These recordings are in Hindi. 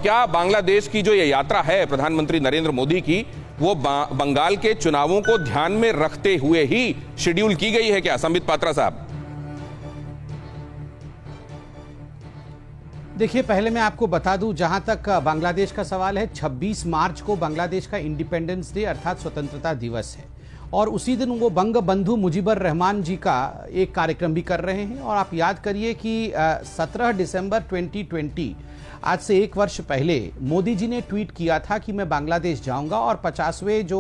क्या बांग्लादेश की जो ये यात्रा है प्रधानमंत्री नरेंद्र मोदी की, वो बंगाल के चुनावों को ध्यान में रखते हुए ही शेड्यूल की गई है क्या, संबित पात्रा साहब? देखिए, पहले मैं आपको बता दूं, जहां तक बांग्लादेश का सवाल है, 26 मार्च को बांग्लादेश का इंडिपेंडेंस डे अर्थात स्वतंत्रता दिवस है और उसी दिन वो बंग बंधु मुजीबर रहमान जी का एक कार्यक्रम भी कर रहे हैं। और आप याद करिए कि 17 दिसंबर 2020, आज से 1 वर्ष पहले मोदी जी ने ट्वीट किया था कि मैं बांग्लादेश जाऊंगा और 50वें जो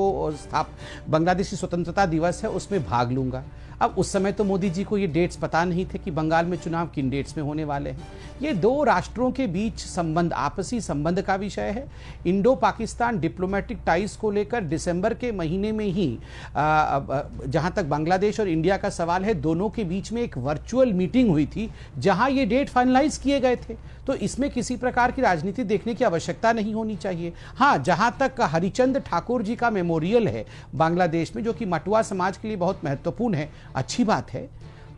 बांग्लादेशी स्वतंत्रता दिवस है उसमें भाग लूंगा। अब उस समय तो मोदी जी को ये डेट्स पता नहीं थे कि बंगाल में चुनाव किन डेट्स में होने वाले हैं। ये दो राष्ट्रों के बीच संबंध, आपसी संबंध का विषय है। इंडो पाकिस्तान डिप्लोमेटिक टाइज को लेकर दिसंबर के महीने में ही जहां तक बांग्लादेश और इंडिया का सवाल है, दोनों के बीच में एक वर्चुअल मीटिंग हुई थी जहां ये डेट फाइनलाइज किए गए थे। तो इसमें किसी प्रकार की राजनीति देखने की आवश्यकता नहीं होनी चाहिए। हाँ, जहां तक हरिचंद ठाकुर जी का मेमोरियल है बांग्लादेश में, जो कि मटुआ समाज के लिए बहुत महत्वपूर्ण है, अच्छी बात है।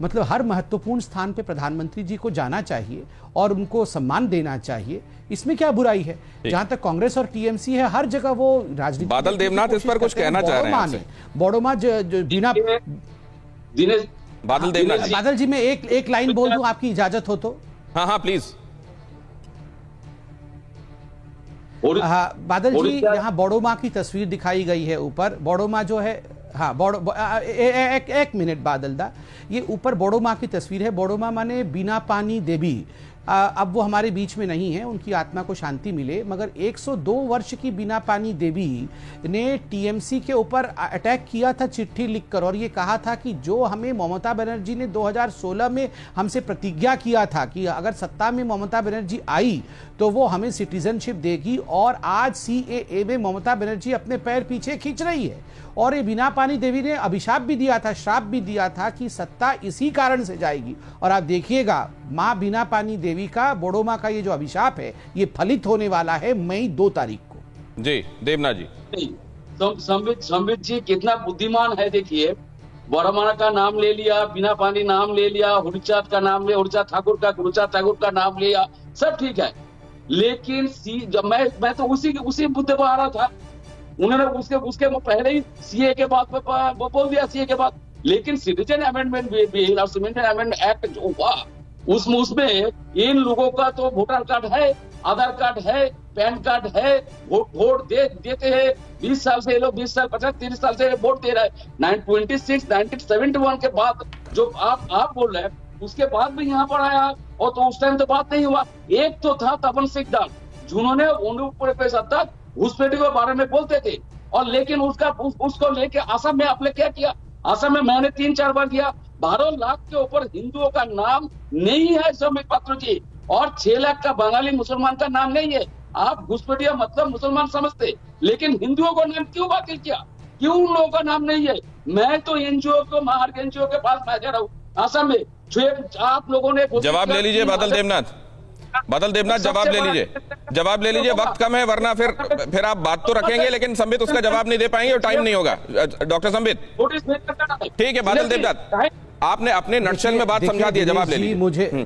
मतलब हर महत्वपूर्ण स्थान पे प्रधानमंत्री जी को जाना चाहिए और उनको सम्मान देना चाहिए, इसमें क्या बुराई है। जहां तक कांग्रेस और टीएमसी है, हर जगह वो राजनीति। बादल देवनाथ इस पर कुछ कहना चाह रहे हैं? बोडोमा जो बिना बादल देवनाथ, बादल जी मैं एक लाइन बोल दूं, आपकी इजाजत हो तो? हाँ हाँ प्लीज। हाँ बादल जी, यहाँ बोडोमा की तस्वीर दिखाई गई है ऊपर। बोडोमा जो है, हाँ एक मिनट बादल दा, ये ऊपर बोडोमा की तस्वीर है। बोडोमा माने बिना पानी देवी। अब वो हमारे बीच में नहीं है, उनकी आत्मा को शांति मिले। मगर 102 वर्ष की बिना पानी देवी ने टीएमसी के ऊपर अटैक किया था चिट्ठी लिखकर, और ये कहा था कि जो हमें ममता बनर्जी ने 2016 में हमसे प्रतिज्ञा किया था कि अगर सत्ता में ममता बनर्जी आई तो वो हमें सिटीजनशिप देगी, और आज सीएए में ममता बनर्जी अपने पैर पीछे खींच रही है। और ये बिना पानी देवी ने अभिशाप भी दिया था, श्राप भी दिया था कि सत्ता इसी कारण से जाएगी। और आप देखिएगा, मां बिना पानी देवी का, बोडोमा का ये जो अभिशाप है, ये फलित होने वाला है मई 2 तारीख को। जी देवनाथ जी। संबित जी कितना बुद्धिमान है। देखिए, बोडोमा का नाम ले लिया, बिना पानी नाम ले लिया, हुरचाद का नाम ले, हुरचाद ठाकुर का नाम लिया, सब ठीक है। लेकिन जब मैं तो उसी मुद्दे पर आ रहा था, उन्होंने उसके पहले ही सीए के बाद बोल दिया, सीए के बाद। लेकिन सिटीजन अमेंडमेंट बिल और सिटीजन अमेंडमेंट एक्ट जो हुआ, उसमें इन लोगों का तो वोटर कार्ड है, आधार कार्ड है, पैन कार्ड है, वोट देते हैं। 20 साल से ये लोग 20 साल 50 30 साल से वोट दे रहा है। 1971 के बाद जो आप बोल रहे हैं, उसके बाद भी यहाँ पर आया, और तो उस टाइम तो बात नहीं हुआ। एक तो था तपन सिकदार, जिन्होंने तक घुसपैठी के बारे में बोलते थे, और लेकिन उसको लेके असम में आपने क्या किया? असम में मैंने 3-4 बार किया। 12 लाख के ऊपर हिंदुओं का नाम नहीं है संबित पात्रा जी, और 6 लाख का बंगाली मुसलमान का नाम नहीं है। आप घुसपैठिया मतलब मुसलमान समझते, लेकिन हिंदुओं का नाम क्यों बातिल किया? क्यों उन लोगों का नाम नहीं है? मैं तो एनजीओ को, महार एनजीओ के पास मैं जा रहा हूँ असम में। आप लोगों ने जवाब ले लीजिए बादल देवनाथ, जवाब ले लीजिए। वक्त कम है, वरना फिर आप बात तो रखेंगे लेकिन संबित उसका जवाब नहीं दे पाएंगे और टाइम नहीं होगा। डॉक्टर संबित, ठीक है। बादल देवनाथ, आपने अपने नटशल में बात समझा दी, जवाब ले लीजिए। मुझे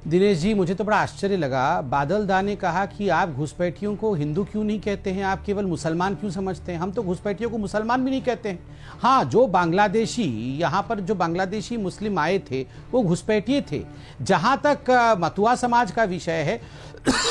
दिनेश जी, मुझे तो बड़ा आश्चर्य लगा। बादल दा ने कहा कि आप घुसपैठियों को हिंदू क्यों नहीं कहते हैं, आप केवल मुसलमान क्यों समझते हैं? हम तो घुसपैठियों को मुसलमान भी नहीं कहते हैं। हाँ, जो बांग्लादेशी, यहाँ पर जो बांग्लादेशी मुस्लिम आए थे वो घुसपैठिए थे। जहाँ तक मतुआ समाज का विषय है,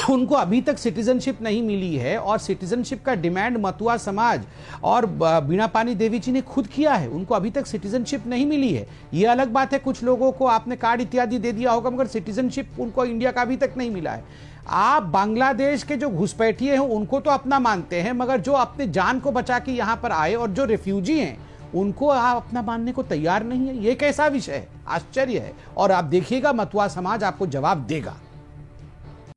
उनको अभी तक सिटीजनशिप नहीं मिली है, और सिटीजनशिप का डिमांड मतुआ समाज और बीणा पानी देवी जी ने खुद किया है। उनको अभी तक सिटीजनशिप नहीं मिली है। ये अलग बात है, कुछ लोगों को आपने कार्ड इत्यादि दे दिया होगा, मगर सिटीजनशिप उनको इंडिया का अभी तक नहीं मिला है। आप बांग्लादेश के जो घुसपैठिए हैं उनको तो अपना मानते हैं, मगर जो अपने जान को बचा के यहाँ पर आए और जो रिफ्यूजी हैं उनको आप अपना मानने को तैयार नहीं है। ये कैसा विषय है? आश्चर्य है। और आप देखिएगा, मतुआ समाज आपको जवाब देगा।